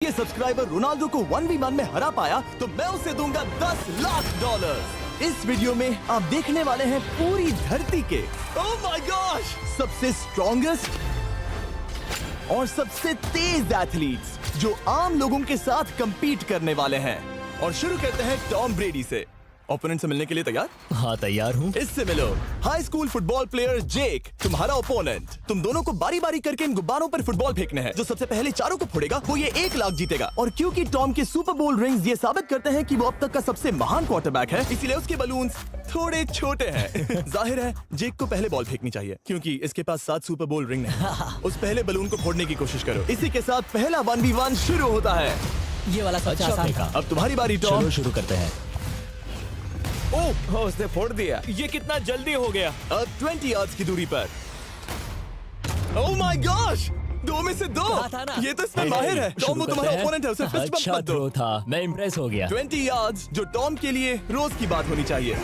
ये subscriber Ronaldo को 1v1 में हरा पाया तो मैं उसे दूंगा $10 लाख। इस वीडियो में आप देखने वाले हैं पूरी धरती के ओह माय गॉश सबसे स्ट्रॉन्गेस्ट और सबसे तेज एथलीट्स जो आम लोगों के साथ compete करने वाले हैं। और शुरू करते हैं टॉम ब्रेडी से। ओपोनेंट से मिलने के लिए तैयार? हाँ तैयार हूँ। इससे मिलो। हाई स्कूल फुटबॉल प्लेयर जेक तुम्हारा ओपोनेंट। तुम दोनों को बारी बारी करके इन गुब्बारों पर फुटबॉल फेंकने हैं। जो सबसे पहले चारों को फोड़ेगा वो ये 1 लाख जीतेगा। और क्योंकि टॉम के सुपर बोल रिंग्स ये साबित करते हैं कि वो अब तक का सबसे महान क्वार्टरबैक है, इसीलिए उसके बलून्स थोड़े छोटे हैं। जाहिर है जेक को पहले बॉल फेंकनी चाहिए क्योंकि इसके पास 7 सुपर बोल रिंग नहीं। उस पहले बलून को फोड़ने की कोशिश करो। इसी के साथ पहला 1v1 शुरू होता है। ये वाला सबसे आसान था। अब तुम्हारी बारी टॉम। चलो शुरू करते हैं। ओह उसने फोड़ दिया। ये कितना जल्दी हो गया। अब 20 यार्ड्स की दूरी पर। ओह माय गॉश 2 में से 2। था ना? ये तो इसमें माहिर है। टॉम वो तुम्हारा ओपोनेंट है, उसे फिस्ट बम्प अच्छा मत दो। थ्रो था, मैं इम्प्रेस हो गया। 20 यार्ड्स जो टॉम के लिए रोज की बात होनी चाहिए।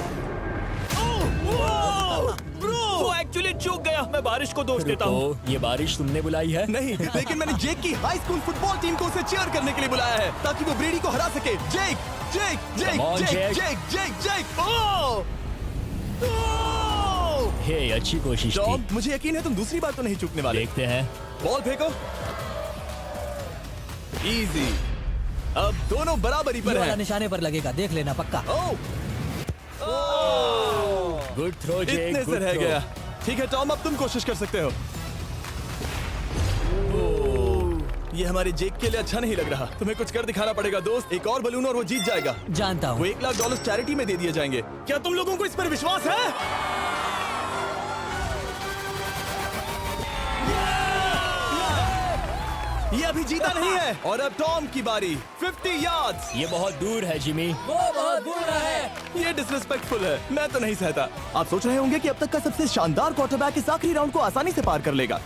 वो एक्चुअली चूक गया। मैं बारिश को दोष देता हूँ। ये बारिश तुमने बुलाई है? नहीं, लेकिन मैंने जेक की हाई स्कूल फुटबॉल टीम को उसे चीयर करने के लिए बुलाया है ताकि वो ब्रेडी को हरा सके। जेक जेक जेक Come on, जेक Jake. जेक जेक जेक ओह हे अच्छी कोशिश टॉम थी। मुझे यकीन है तुम दूसरी बार तो नहीं चूकने वाले। देखते हैं। बॉल फेंको। इजी। अब दोनों बराबरी ये पर वाला हैं। निशाने पर लगेगा, देख लेना पक्का। ओह गुड थ्रो जेक, इतने से गुड रह थ्रो। गया। ठीक है टॉम अब तुम कोशिश कर सकते हो। ये हमारे जेक के लिए अच्छा नहीं लग रहा। तुम्हें कुछ कर दिखाना पड़ेगा दोस्त। एक और बलून और वो जीत जाएगा। जानता वो हूँ। $1 लाख चैरिटी में दे दिए जाएंगे। क्या तुम लोगों को इस पर विश्वास है? ये अभी जीता नहीं है। और अब टॉम की बारी। 50 यार्ड्स। ये बहुत दूर है जिमी। वो बहुत बुरा है। ये डिसरिस्पेक्टफुल है। मैं तो नहीं सहता। आप सोच रहे होंगे कि अब तक का सबसे शानदार क्वार्टरबैक इस आखिरी राउंड को आसानी से पार कर लेगा।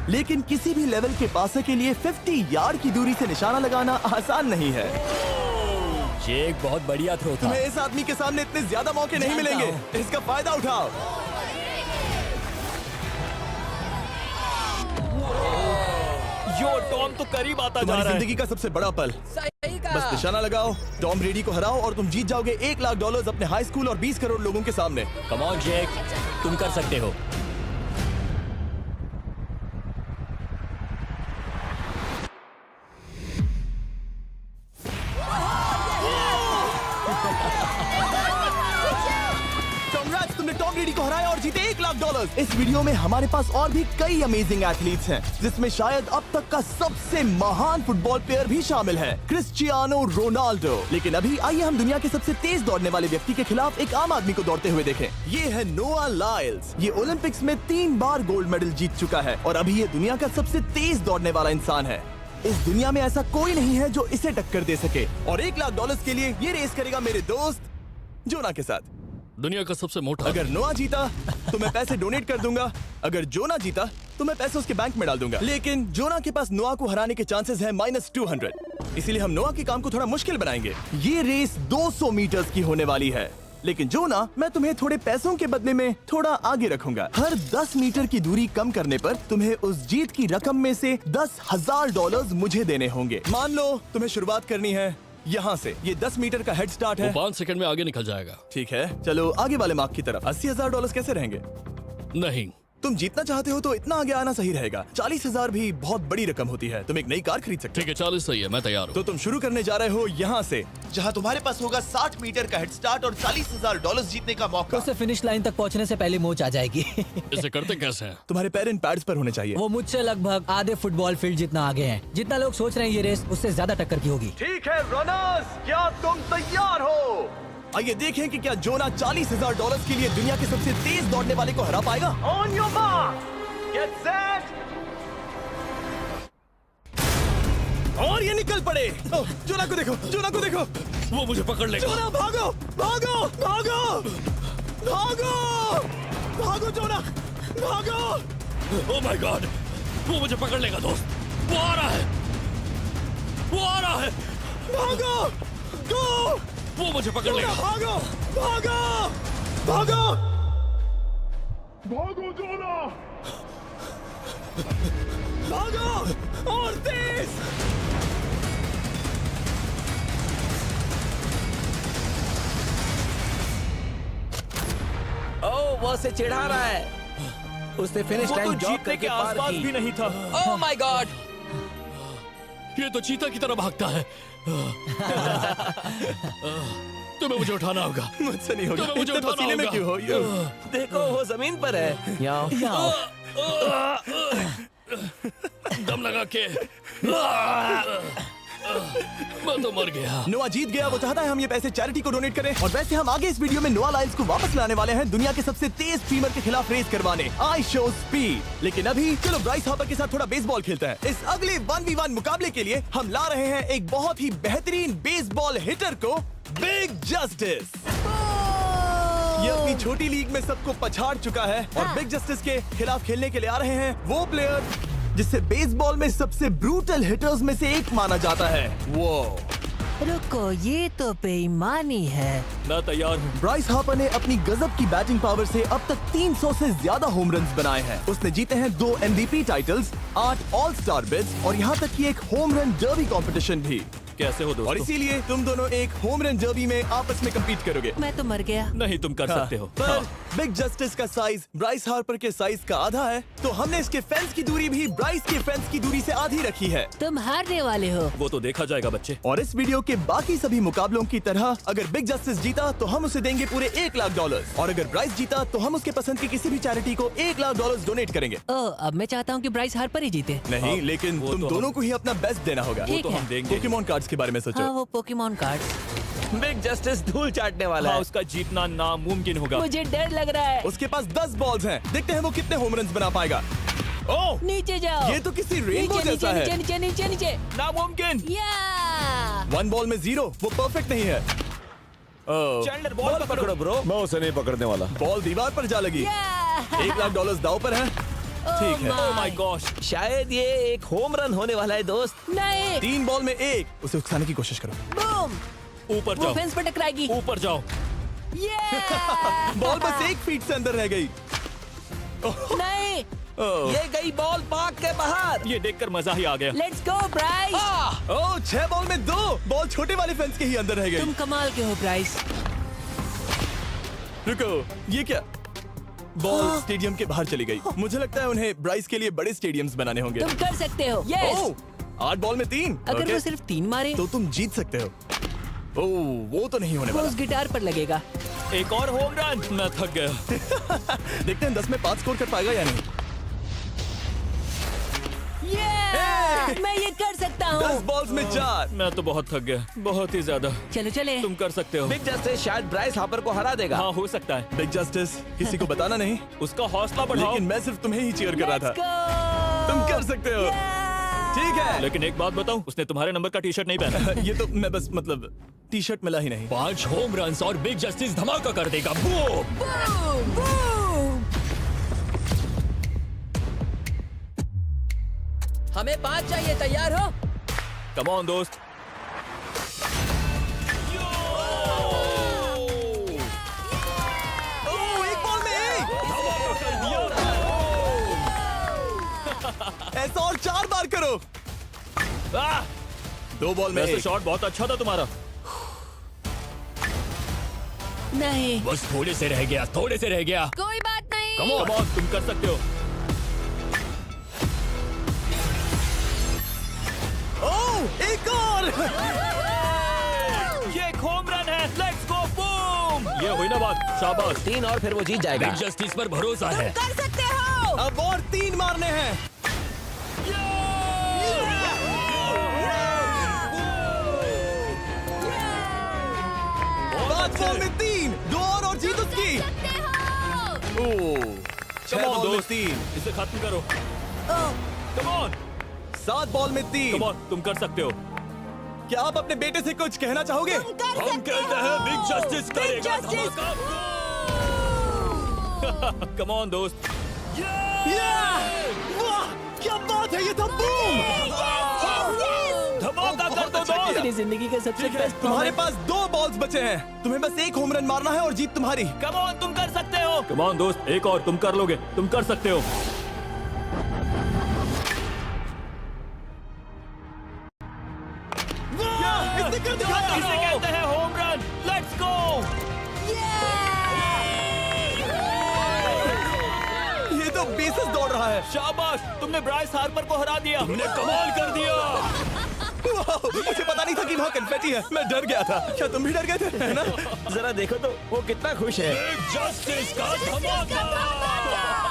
लेकिन किसी भी लेवल के पासे के लिए 50 यार्ड की दूरी से निशाना लगाना आसान नहीं है। जेक बहुत बढ़िया थ्रो था। तुम्हें इस आदमी के सामने इतने ज्यादा मौके नहीं जानता मिलेंगे। इसका फायदा उठाओ। यो टॉम तो करीब आता जा तुम्हारी रहा है। जिंदगी का सबसे बड़ा पल। सही बस निशाना लगाओ, टॉम ब्रेडी को हराओ और तुम जीत जाओगे $1 लाख अपने हाई स्कूल और 20 करोड़ लोगों के सामने। कम ऑन जेक, तुम कर सकते हो। Congrats, तुमने टॉम ब्रेडी को हराया और जीते $1 लाख। इस वीडियो में हमारे पास और भी कई अमेजिंग एथलीट्स हैं, जिसमें शायद अब तक का सबसे महान फुटबॉल प्लेयर भी शामिल है, क्रिस्टियानो रोनाल्डो। लेकिन अभी आइए हम दुनिया के सबसे तेज दौड़ने वाले व्यक्ति के खिलाफ एक आम आदमी को दौड़ते हुए देखें। ये है नोआ लाइल्स। ये ओलंपिक्स में 3 बार गोल्ड मेडल जीत चुका है और अभी ये दुनिया का सबसे तेज दौड़ने वाला इंसान है। इस दुनिया में ऐसा कोई नहीं है जो इसे टक्कर दे सके। और $1 लाख के लिए ये रेस करेगा मेरे दोस्त जोना के साथ। दुनिया का सबसे मोटा। अगर नोआ जीता तो मैं पैसे डोनेट कर दूंगा। अगर जोना जीता तो मैं पैसे उसके बैंक में डाल दूंगा। लेकिन जोना के पास नोआ को हराने के चांसेस हैं -200। इसीलिए हम नोआ के काम को थोड़ा मुश्किल बनाएंगे। ये रेस 200 मीटर्स की होने वाली है। लेकिन जोना, मैं तुम्हें थोड़े पैसों के बदले में थोड़ा आगे रखूंगा। हर 10 मीटर की दूरी कम करने पर तुम्हें उस जीत की रकम में से $10,000 मुझे देने होंगे। मान लो तुम्हें शुरुआत करनी है यहाँ से। ये 10 मीटर का हेड स्टार्ट वो है। 5 सेकंड में आगे निकल जाएगा। ठीक है, चलो आगे वाले मार्क की तरफ। $80,000 कैसे रहेंगे? नहीं, तुम जीतना चाहते हो तो इतना आगे आना सही रहेगा। 40,000 भी बहुत बड़ी रकम होती है। तुम एक नई कार खरीद सकते ठीक है 40 सही है, मैं तैयार हो। हूँ। तो तुम शुरू करने जा रहे हो यहाँ से, जहाँ तुम्हारे पास होगा 60 मीटर का हेड स्टार्ट और $40,000 जीतने का मौका। उसे फिनिश लाइन तक पहुँचने से पहले मोच आ जाएगी। इसे करते कैसे हैं? तुम्हारे पैर इन पैड्स पर होने चाहिए। वो मुझसे लगभग आधे फुटबॉल फील्ड जितना आगे हैं। जितना लोग सोच रहे हैं ये रेस उससे ज्यादा टक्कर की होगी। ठीक है रनर्स, क्या तुम तैयार हो? आइए देखें कि क्या जोना $40,000 के लिए दुनिया के सबसे तेज दौड़ने वाले को हरा पाएगा। On your mark, get set, और ये निकल पड़े। ओह, जोना को देखो, जोना को देखो। वो मुझे पकड़ लेगा। जोना भागो, भागो, भागो, भागो, भागो जोना, भागो। ओह माय गॉड, वो मुझे पकड़ लेगा दोस्त। वो आ रहा है, वो आ रहा है। भागो, गो, वो मुझे पकड़ लेगा। भागो, भागो, भागो, भागो जोना। भागो और तेज। बॉस से चिढ़ा रहा है। उसने फिनिश वो तो लाइन जॉब जीतने करके के पार आसपास की। भी नहीं था। Oh my God! ये तो चीता की तरह भागता है। तुम्हें मुझे उठाना होगा। मुझसे नहीं होगा। तुम्हें मुझे इतने उठाना पसीने में होगा। क्यों हो? देखो वो जमीन पर है। याओ। दम लगा के मैं तो मर गया। नोआ जीत गया। वो चाहता है हम ये पैसे चैरिटी को डोनेट करें। और वैसे हम आगे इस वीडियो में नोआ लाइल्स को वापस लाने वाले हैं दुनिया के सबसे तेज स्ट्रीमर के खिलाफ रेस करवाने। I show speed. लेकिन अभी चलो ब्राइस हार्पर के साथ थोड़ा बेसबॉल खेलते हैं। इस अगले 1v1 मुकाबले के लिए हम ला रहे हैं एक बहुत ही बेहतरीन बेसबॉल हिटर को, बिग जस्टिस। ये अपनी छोटी लीग में सबको पछाड़ चुका है और बिग जस्टिस के खिलाफ खेलने के लिए आ रहे हैं वो प्लेयर जिसे बेसबॉल में सबसे ब्रूटल हिटर्स में से एक माना जाता है। वो रुको, ये तो बेईमानी है। मैं तैयार हूँ। ब्राइस हार्पर ने अपनी गजब की बैटिंग पावर से अब तक 300 से ज्यादा होम रन्स बनाए हैं। उसने जीते हैं 2 MVP titles, 8 all star bids और यहाँ तक कि एक होम रन डर्बी कंपटीशन भी। कैसे हो और दोस्तों? इसीलिए तुम दोनों एक होम रन डर्बी में आपस में कम्पीट करोगे। मैं तो मर गया। नहीं, तुम कर सकते हो। पर बिग जस्टिस का साइज ब्राइस हार्पर के साइज का आधा है, तो हमने इसके फेंस की दूरी भी ब्राइस के फेंस की दूरी से आधी रखी है। तुम हारने वाले हो। वो तो देखा जाएगा बच्चे। और इस वीडियो के बाकी सभी मुकाबलों की तरह अगर बिग जस्टिस जीता तो हम उसे देंगे पूरे $1 लाख और अगर ब्राइस जीता तो हम उसके पसंद की किसी भी चैरिटी को $1 लाख डोनेट करेंगे। ओह, अब मैं चाहता हूँ कि ब्राइस हार्पर ही जीते। नहीं, लेकिन वो तुम तो दोनों को ही अपना बेस्ट देना होगा। ठीक तो है। हम देंगे। पोकेमॉन कार्ड्स के बारे में सोचो। हाँ, वो पोकेमॉन कार्ड। बिग जस्टिस धूल चाटने वाला हाँ, है। उसका जीतना नामुमकिन होगा। मुझे डर लग रहा है। उसके पास 10 बॉल्स हैं। देखते हैं वो कितने होम रन्स बना पाएगा। ओह, नीचे जाओ। ये तो किसी रेनबो नीचे जैसा नीचे है। नीचे नीचे नीचे नीचे। नामुमकिन। या 1 बॉल में 0, वो परफेक्ट नहीं है। चैंडलर बॉल पकड़ो। ब्रो। मैं उसे नहीं पकड़ने वाला। बॉल दीवार पर जा लगी। $1 लाख दाव पर है। ठीक है। Oh my gosh. शायद ये एक होम रन होने वाला है दोस्त। नहीं। 3 बॉल में 1, उसे उकसाने की कोशिश करो। बूम। ऊपर वो जाओ। फेंस पे टकराएगी। ऊपर जाओ। बॉल बस 1 फीट से अंदर रह गई। नहीं। ये गई बॉल पार्क के बाहर। ये देखकर मजा ही आ गया। Let's go Bryce. Oh, 6 ball में 2, बॉल छोटे वाले फेंस के ही अंदर रह तुम गई। कमाल के हो ब्राइस। रुको, ये क्या? बॉल स्टेडियम के बाहर चली गई। मुझे लगता है उन्हें ब्राइस के लिए बड़े स्टेडियम्स बनाने होंगे। तुम कर सकते हो। यस। ओह, 8 बॉल में 3। अगर वो सिर्फ 3 मारे तो तुम जीत सकते हो। ओह, वो तो नहीं होने वो वाला। उस गिटार पर लगेगा। एक और होम रन। मैं थक गया। देखते हैं 10 में 5 स्कोर कर पाएगा या नहीं। मैं ये कर सकता 10 हूँ। बॉल्स में 4। मैं तो बहुत थक गया, बहुत ही ज्यादा। चलो चले। तुम कर सकते हो। बिग जस्टिस शायद ब्राइस हार्पर को हरा देगा। हाँ, हो सकता है। बिग जस्टिस, किसी को बताना नहीं। उसका हौसला बढ़ाओ। लेकिन मैं सिर्फ तुम्हें ही चीयर कर रहा Let's था। go! तुम कर सकते हो। ठीक है। लेकिन एक बात बताऊं, उसने तुम्हारे नंबर का टी शर्ट नहीं पहना। ये तो मैं बस मतलब टी शर्ट मिला ही नहीं। 5 होम रन्स और बिग जस्टिस धमाका कर देगा। बूम। Boom! Boom! हमें 5 चाहिए। तैयार हो? कम ऑन दोस्त। ओह, 1 बॉल में 1। ऐसा और 4 बार करो। 2 बॉल में वैसे 1। शॉट बहुत अच्छा था तुम्हारा। नहीं। बस थोड़े से रह गया, थोड़े से रह गया। कोई बात नहीं। कम ऑन, तुम कर सकते हो। ओह, एक और। ये एक होम रन है। Let's go boom. ये हुई ना बात। शाबाश। 3 और फिर वो जीत जाएगा। बिग जस्टिस पर भरोसा है। कर सकते हो। अब और 3 मारने हैं। 5 बॉल में 3, 2 और जीत उसकी। ओह, 6 Come on, बॉल में दोस्त। 3, इसे खत्म करो। कम ऑन, 7 बॉल में 3। कम ऑन, तुम कर सकते हो। क्या आप अपने बेटे से कुछ कहना चाहोगे? हम कहते हैं बिग जस्टिस करेगा धमाका। कम ऑन दोस्त। वाह, क्या बात है, ये था बूम। धमाका कर दो अच्छा दोस्त। मेरी जिंदगी का सबसे बेस्ट तुम्हारे पास 2 बॉल्स बचे हैं। तुम्हें बस 1 होम रन मारना है और जीत तुम्हारी। कम ऑन, तुम कर सकते हो। कम ऑन दोस्त, एक और, तुम कर लोगे, तुम कर सकते हो। इसने कर दिखाया। इसे कहते हैं home run. Let's go. Versus दौड़ रहा है। शाबाश, तुमने ब्राइस हार्पर को हरा दिया। तुमने कमाल कर दिया। वाह, मुझे पता नहीं था कि वहाँ कन्फेटी है। मैं डर गया था। क्या तुम भी डर गए थे, है ना? जरा देखो तो वो कितना खुश है। जस्टिस का धमाका।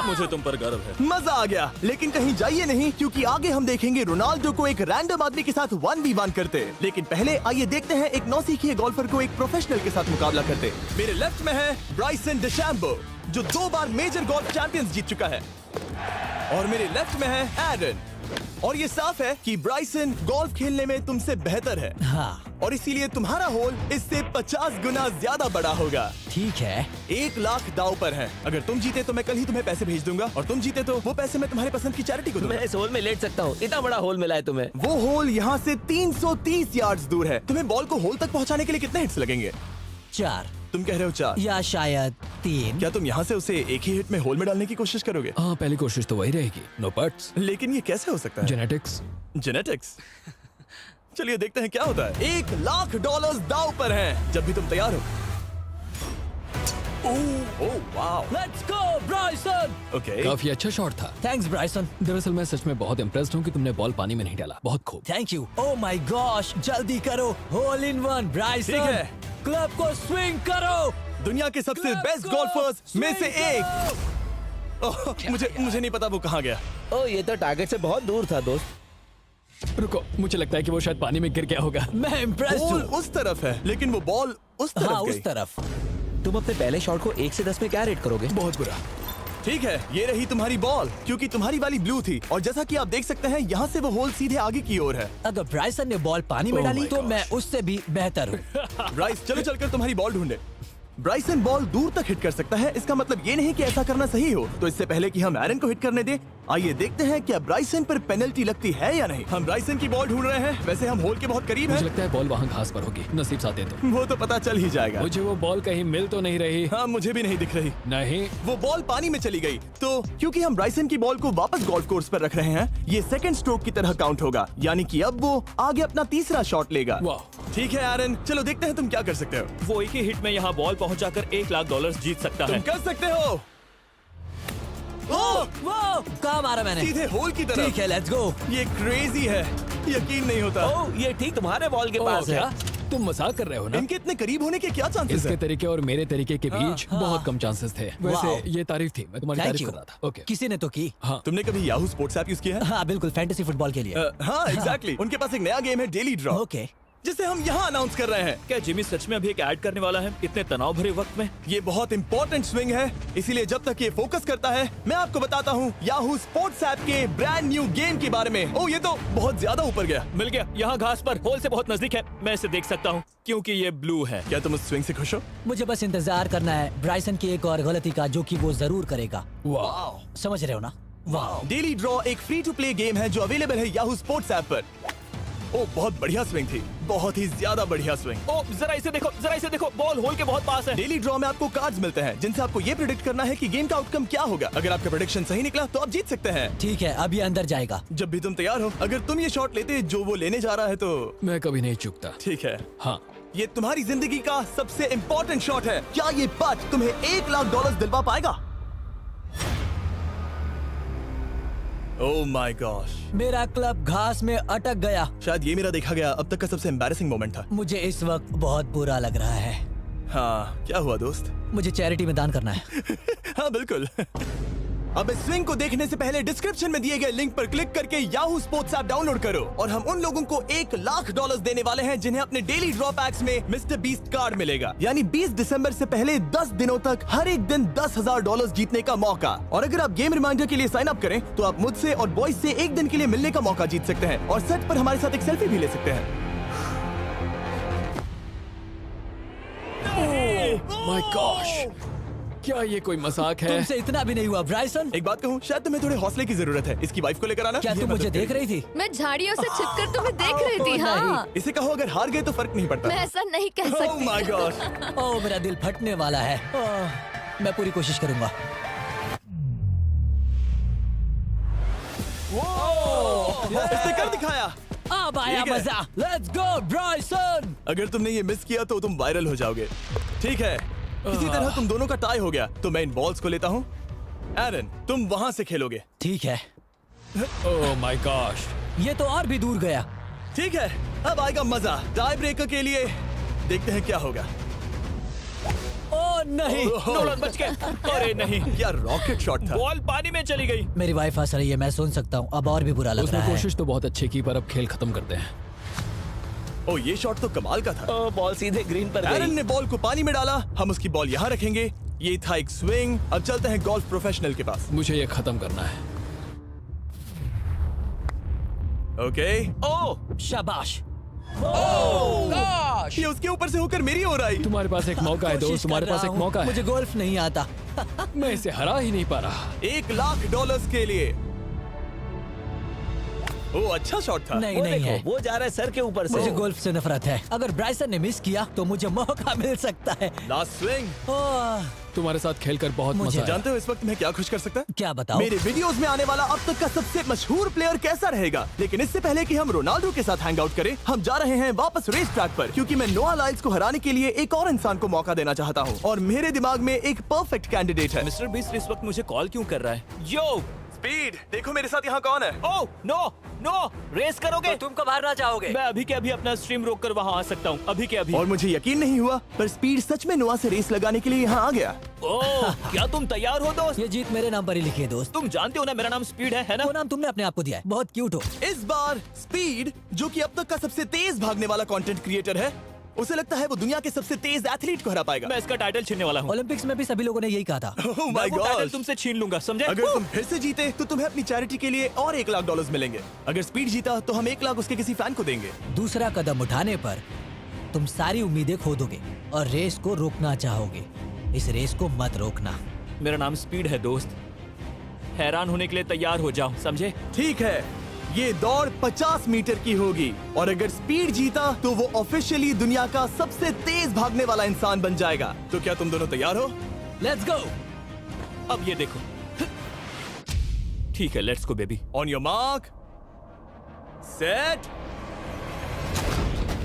मुझे तुम पर गर्व है। मजा आ गया, लेकिन कहीं जाइए नहीं, क्योंकि आगे हम देखेंगे रोनाल्डो को एक रैंडम आदमी के साथ 1v1 करते। लेकिन पहले आइए देखते हैं एक नौसिखिए गोल्फर को एक प्रोफेशनल के साथ मुकाबला करते। मेरे लेफ्ट में है ब्राइसन डेशैम्बो, जो 2 बार मेजर गोल्फ चैंपियंस जीत चुका है, और मेरे लेफ्ट में है एरन। और ये साफ है कि ब्राइसन गोल्फ खेलने में तुमसे बेहतर है, हाँ और इसीलिए तुम्हारा होल इससे 50 गुना ज्यादा बड़ा होगा। ठीक है। 1 लाख दाव पर है। अगर तुम जीते तो मैं कल ही तुम्हें पैसे भेज दूंगा, और तुम जीते तो वो पैसे मैं तुम्हारे पसंद की चैरिटी को दूंगा। मैं इस होल में लेट सकता हूँ, इतना बड़ा होल मिला है तुम्हें। वो होल यहाँ से 330 यार्ड्स दूर है। तुम्हें बॉल को होल तक पहुँचाने के लिए कितने हिट्स लगेंगे? 4 तुम कह रहे हो 4? या शायद 3। क्या तुम यहाँ से उसे एक ही हिट में होल में डालने की कोशिश करोगे? हाँ, पहली कोशिश तो वही रहेगी। No puts. लेकिन ये कैसे हो सकता है? जेनेटिक्स। जेनेटिक्स। चलिए देखते हैं क्या होता है। $1 लाख दाव पर हैं, जब भी तुम तैयार हो। Oh wow, let's go Bryson. Okay. काफी अच्छा शॉट था। Thanks Bryson. दरअसल मैं सच में बहुत इम्प्रेस्ड हूँ कि तुमने बॉल पानी में नहीं डाला। बहुत खूब। Thank you. Oh my gosh, जल्दी करो। होल इन वन ठीक ब्राइसन। है। क्लब को स्विंग करो। दुनिया के सबसे Let's बेस्ट go! गोल्फर्स में से Swing एक। ओह, मुझे नहीं पता वो कहाँ गया। ओ, ये तो टारगेट से बहुत दूर था दोस्त। रुको, मुझे लगता है कि वो शायद पानी में गिर गया होगा। मैं इम्प्रेस्ड बॉल हूँ। उस तरफ है, लेकिन वो बॉल उस तरफ हाँ गई। उस तरफ। तुम अपने पहले शॉट को 1 से 10 में क्या रेट करोगे? बहुत बुरा। ठीक है, ये रही तुम्हारी बॉल, क्योंकि तुम्हारी वाली ब्लू थी, और जैसा कि आप देख सकते हैं यहाँ से वो होल सीधे आगे की ओर है। अगर ब्राइसन ने बॉल पानी में Oh डाली my तो gosh. मैं उससे भी बेहतर हूँ। ब्राइस, चलो चलकर तुम्हारी बॉल ढूंढे। ब्राइसन बॉल दूर तक हिट कर सकता है, इसका मतलब ये नहीं कि ऐसा करना सही हो। तो इससे पहले कि हम एरन को हिट करने दें, आइए देखते हैं क्या ब्राइसन पर पेनल्टी लगती है या नहीं। हम ब्राइसन की बॉल ढूंढ रहे हैं। वैसे हम होल के बहुत करीब मुझे हैं। लगता है बॉल वहाँ घास पर होगी। नसीब साथ दे तो। वो तो पता चल ही जाएगा। मुझे वो बॉल कहीं मिल तो नहीं रही। हाँ, मुझे भी नहीं दिख रही। नहीं। वो बॉल पानी में चली गई। तो क्योंकि हम ब्राइसन की बॉल को वापस गोल्फ कोर्स पर रख रहे हैं, ये सेकंड स्ट्रोक की तरह काउंट होगा, यानी कि अब वो आगे अपना तीसरा शॉट लेगा। वाह। ठीक है एरन, चलो देखते हैं तुम क्या कर सकते हो। वो एक ही हिट में यहाँ बॉल पहुँचाकर $1 लाख जीत सकता तुम है। कर सकते हो। ओह, वो कहाँ मारा मैंने? सीधे होल की तरफ। ठीक है, लेट्स गो। ये क्रेजी है, यकीन नहीं होता। ओह, ये ठीक तुम्हारे बॉल के ओह, पास है। क्या? तुम मजाक कर रहे हो ना? इनके इतने करीब होने के क्या चांसेस इसके हैं? तरीके और मेरे तरीके के बीच हाँ। बहुत कम चांसेस थे। वैसे वाओ। ये तारीफ थी, मैं तुम्हारी थैंक तारीफ यू। कर रहा था। ओके। किसी ने तो की। हाँ। तुमने कभी याहू स्पोर्ट्स ऐप यूज किया है? हाँ बिल्कुल, फैंटेसी फुटबॉल के लिए। हाँ एग्जैक्टली। उनके पास एक नया गेम है, डेली ड्रॉ, ओके। जिसे हम यहाँ अनाउंस कर रहे हैं। क्या जिमी सच में अभी एक ऐड करने वाला है इतने तनाव भरे वक्त में? ये बहुत इंपॉर्टेंट स्विंग है, इसीलिए जब तक ये फोकस करता है, मैं आपको बताता हूँ याहू स्पोर्ट्स ऐप के ब्रांड न्यू गेम के बारे में। ओह, ये तो बहुत ज्यादा ऊपर गया। मिल गया, यहाँ घास पर होल से बहुत नजदीक है। मैं इसे देख सकता हूँ क्योंकि ये ब्लू है। क्या तुम उस स्विंग से खुश हो? मुझे बस इंतजार करना है ब्राइसन की एक और गलती का, जो कि वो जरूर करेगा। वाह। समझ रहे हो ना? वाह। डेली ड्रॉ एक फ्री टू प्ले गेम है जो अवेलेबल है याहू स्पोर्ट्स ऐप पर। ओह, बहुत बढ़िया स्विंग थी, बहुत ही ज्यादा बढ़िया स्विंग। ओ, जरा इसे देखो, बॉल होल के बहुत पास है। डेली ड्रॉ में आपको कार्ड्स मिलते हैं, जिनसे आपको ये प्रेडिक्ट करना है कि गेम का आउटकम क्या होगा। अगर आपका प्रेडिक्शन सही निकला तो आप जीत सकते हैं। ठीक है, अब ये अंदर जाएगा। जब भी तुम तैयार हो, अगर तुम ये शॉट लेते जो वो लेने जा रहा है तो मैं कभी नहीं चूकता। ठीक है। हाँ। ये तुम्हारी जिंदगी का सबसे इम्पोर्टेंट शॉट है। क्या ये पट तुम्हें $1 लाख दिलवा पाएगा? ओह माय गॉश, मेरा क्लब घास में अटक गया। शायद ये मेरा देखा गया अब तक का सबसे एम्बैरेसिंग मोमेंट था। मुझे इस वक्त बहुत बुरा लग रहा है। हाँ, क्या हुआ दोस्त? मुझे चैरिटी में दान करना है। हाँ बिल्कुल। अब इस स्विंग को देखने से पहले डिस्क्रिप्शन में दिए गए लिंक पर क्लिक करके याहू स्पोर्ट्स ऐप डाउनलोड करो, और हम उन लोगों को $1 लाख देने वाले हैं जिन्हें अपने डेली ड्रॉ पैक्स में मिस्टर बीस्ट कार्ड मिलेगा। यानी 20 दिसंबर से पहले 10 दिनों तक हर एक दिन $10,000 जीतने का मौका। और अगर आप गेम रिमाइंडर के लिए साइन अप करें तो आप मुझसे और बॉयज से एक दिन के लिए मिलने का मौका जीत सकते हैं, और सेट पर हमारे साथ एक सेल्फी भी ले सकते हैं। माय गॉश, क्या ये कोई मजाक है? तुमसे इतना भी नहीं हुआ ब्राइसन। एक बात कहूँ, शायद तुम्हें थोड़े हौसले की जरूरत है। इसकी वाइफ को लेकर आना। क्या ये तुम मदद मुझे देख करेगी। रही थी? मैं झाड़ियों से छिपकर तुम्हें देख रही थी। नहीं। हाँ, इसे कहो अगर हार गए तो फर्क नहीं पड़ता। मैं ऐसा नहीं कह ओह सकती। My God. ओह, मेरा दिल फटने वाला है। मैं पूरी कोशिश करूंगा। इसने कर दिखाया। अब आया ठीक है। मजा। Let's go Bryson. अगर तुमने ये मिस किया तो तुम वायरल हो जाओगे। ठीक है, इसी तरह तुम दोनों का टाई हो गया, तो मैं इन बॉल्स को लेता हूँ एरन, तुम वहां से खेलोगे। ठीक है, ओह माय गॉश। ये तो और भी दूर गया। ठीक है, अब आएगा मजा। टाई ब्रेकर के लिए देखते हैं क्या होगा। ओ नहीं, नोलन बच गए। अरे नहीं, क्या रॉकेट शॉट था। बॉल पानी में चली गई। मेरी वाइफ हंस रही है, मैं सुन सकता हूँ। अब और भी बुरा लग उसने रहा है। कोशिश तो बहुत अच्छी की, पर अब खेल खत्म करते हैं। ओ, ये शॉट तो कमाल का था। ओ, बॉल सीधे ग्रीन पर एरन गई। ने बॉल को पानी में डाला, हम उसकी बॉल यहाँ रखेंगे। ये था एक स्विंग। अब चलते हैं गोल्फ प्रोफेशनल के पास। मुझे ये खत्म करना है। ओके। ओ शाबाश। ये उसके ऊपर से होकर मेरी ओर आई। तुम्हारे पास एक मौका है कोशिश दोस्त, तुम्हारे कर पास रहा एक हूँ। मौका है। मुझे गोल्फ नहीं आता। मैं इसे हरा ही नहीं पा रहा। $1,00,000 के लिए। ओ, अच्छा शॉट था। नहीं वो नहीं देखो, है। वो जा रहा है सर के ऊपर से। मुझे गोल्फ से नफरत है। अगर ब्राइसन ने मिस किया तो मुझे मौका मिल सकता है। Last swing. ओह, तुम्हारे साथ खेलकर बहुत मुझे मजा आया। जानते हो इस वक्त मैं क्या खुश कर सकता है? क्या बताओ? मेरे वीडियोस में आने वाला अब तक का सबसे मशहूर प्लेयर कैसा रहेगा। लेकिन इससे पहले कि हम रोनाल्डो के साथ हैंग आउट करें, हम जा रहे हैं वापस रेस ट्रैक पर, क्योंकि मैं नोआ लाइल्स को हराने के लिए एक और इंसान को मौका देना चाहता हूँ। और मेरे दिमाग में एक परफेक्ट कैंडिडेट है। मिस्टर बीस्ट इस वक्त मुझे कॉल क्यों कर रहा है? यो, स्पीड, देखो मेरे साथ यहाँ कौन है। ओ नो नो, रेस करोगे? तुम कब हारना चाहोगे? मैं अभी के अभी अपना स्ट्रीम रोक कर वहाँ आ सकता हूँ, अभी के अभी। और मुझे यकीन नहीं हुआ, पर स्पीड सच में नोआ से रेस लगाने के लिए यहाँ आ गया। ओह, क्या तुम तैयार हो दोस्त? ये जीत मेरे नाम पर ही लिखी है दोस्त। तुम जानते हो ना मेरा नाम स्पीड है ना? वो नाम तुमने अपने आप को दिया है। बहुत क्यूट हो। इस बार स्पीड, जो कि अब तक का सबसे तेज भागने वाला कंटेंट क्रिएटर है, उसे लगता है वो दुनिया के सबसे तेज एथलीट को हरा पाएगा। मैं इसका टाइटल छीनने वाला हूँ। ओलंपिक्स में भी सभी लोगों ने यही कहा था। Oh मैं my वो टाइटल God! तुमसे छीन लूंगा, समझे? अगर तुम फिर से जीते तो तुम्हें अपनी चैरिटी के लिए और $1,00,000 मिलेंगे। अगर स्पीड जीता तो हम 1,00,000 उसके किसी फैन को देंगे। दूसरा कदम उठाने पर तुम सारी उम्मीदें खो दोगे और रेस को रोकना चाहोगे। इस रेस को मत रोकना। मेरा नाम स्पीड है दोस्त। हैरान होने के लिए तैयार हो जाओ, समझे? ठीक है, ये दौड़ 50 मीटर की होगी और अगर स्पीड जीता तो वो ऑफिशियली दुनिया का सबसे तेज भागने वाला इंसान बन जाएगा। तो क्या तुम दोनों तैयार हो? Let's go. अब ये देखो। ठीक है, let's go baby. On your mark, set.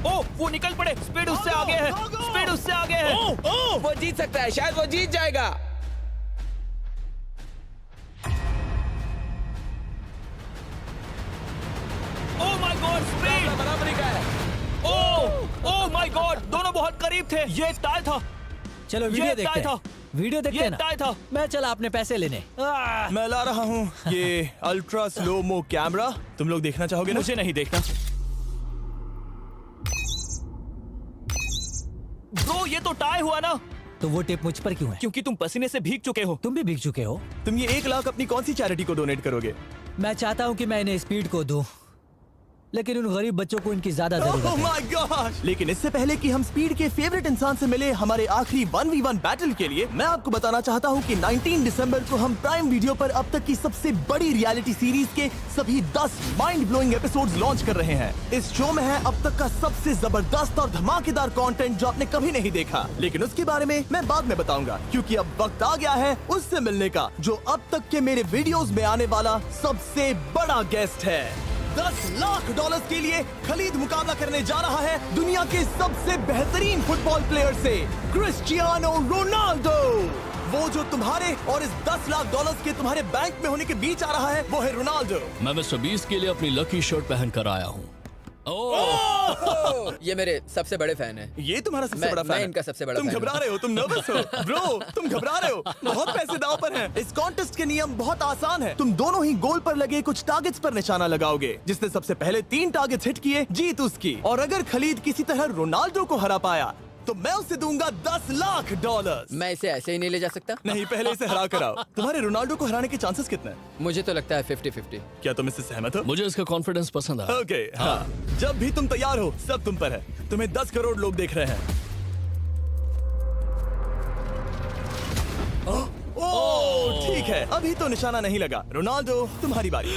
ओ, वो निकल पड़े। स्पीड उससे आगे है। स्पीड उससे आगे है। वो जीत सकता है, शायद वो जीत जाएगा। ओह माय गॉड, स्पीड बराबरी का है। ओह माय गॉड, दोनों बहुत करीब थे। ये टाई था। चलो वीडियो ये देखते टाई हैं। वीडियो देखते ये हैं ना। टाई था। मैं चला अपने पैसे लेने। मैं ला रहा हूँ ये अल्ट्रा स्लो मो कैमरा। तुम लोग देखना चाहोगे ना? मुझे नहीं देखना। ब्रो, ये तो टाई हुआ ना? तो वो टिप मुझ पर क्यों है? क्योंकि तुम पसीने से भीग चुके हो। तुम भी भीग चुके हो। तुम ये 1,00,000 अपनी कौन सी चैरिटी को डोनेट करोगे? मैं चाहता हूँ कि मैं इन्हें स्पीड को दूं, लेकिन उन गरीब बच्चों को इनकी ज्यादा जरूरत Oh है। my gosh! लेकिन इससे पहले कि हम स्पीड के फेवरेट इंसान से मिले हमारे आखिरी 1v1 बैटल के लिए, मैं आपको बताना चाहता हूँ कि 19 दिसंबर को हम प्राइम वीडियो पर अब तक की सबसे बड़ी रियलिटी सीरीज के सभी 10 माइंड ब्लोइंग एपिसोड्स लॉन्च कर रहे हैं। इस शो में है अब तक का सबसे जबरदस्त और धमाकेदार कंटेंट जो आपने कभी नहीं देखा, लेकिन उसके बारे में मैं बाद में बताऊंगा, क्योंकि अब वक्त आ गया है उससे मिलने का जो अब तक के मेरे वीडियोस में आने वाला सबसे बड़ा गेस्ट है। $10,00,000 के लिए खलीद मुकाबला करने जा रहा है दुनिया के सबसे बेहतरीन फुटबॉल प्लेयर से, क्रिस्टियानो रोनाल्डो। वो जो तुम्हारे और इस $10,00,000 के तुम्हारे बैंक में होने के बीच आ रहा है, वो है रोनाल्डो। मैं मिस्टर बीस्ट के लिए अपनी लकी शर्ट पहन कर आया हूँ। ये मेरे सबसे बड़े फैन है। ये तुम्हारा सबसे मैं- बड़ा फैन मैं है। इनका सबसे बड़ा तुम फैन घबरा हूं। रहे हो, तुम नर्वस हो ब्रो, तुम घबरा रहे हो। बहुत पैसे दांव पर हैं। इस कॉन्टेस्ट के नियम बहुत आसान है। तुम दोनों ही गोल पर लगे कुछ टारगेट्स पर निशाना लगाओगे। जिसने सबसे पहले 3 टारगेट्स हिट किए, जीत उसकी। और अगर खलीद किसी तरह रोनाल्डो को हरा पाया तो मैं उसे दूंगा $10,00,000। मैं इसे ऐसे ही नहीं ले जा सकता। नहीं, पहले इसे हरा कर आओ। तुम्हारे रोनाल्डो को हराने के चांसेस कितने हैं? मुझे तो लगता है 50-50। क्या तुम इससे सहमत हो? मुझे इसका कॉन्फिडेंस पसंद आया। ओके, हाँ। जब भी तुम तैयार हो, सब तुम पर है। तुम्हें 10 करोड़ लोग देख रहे हैं। ओह, ठीक है, अभी तो निशाना नहीं लगा। रोनाल्डो, तुम्हारी बारी।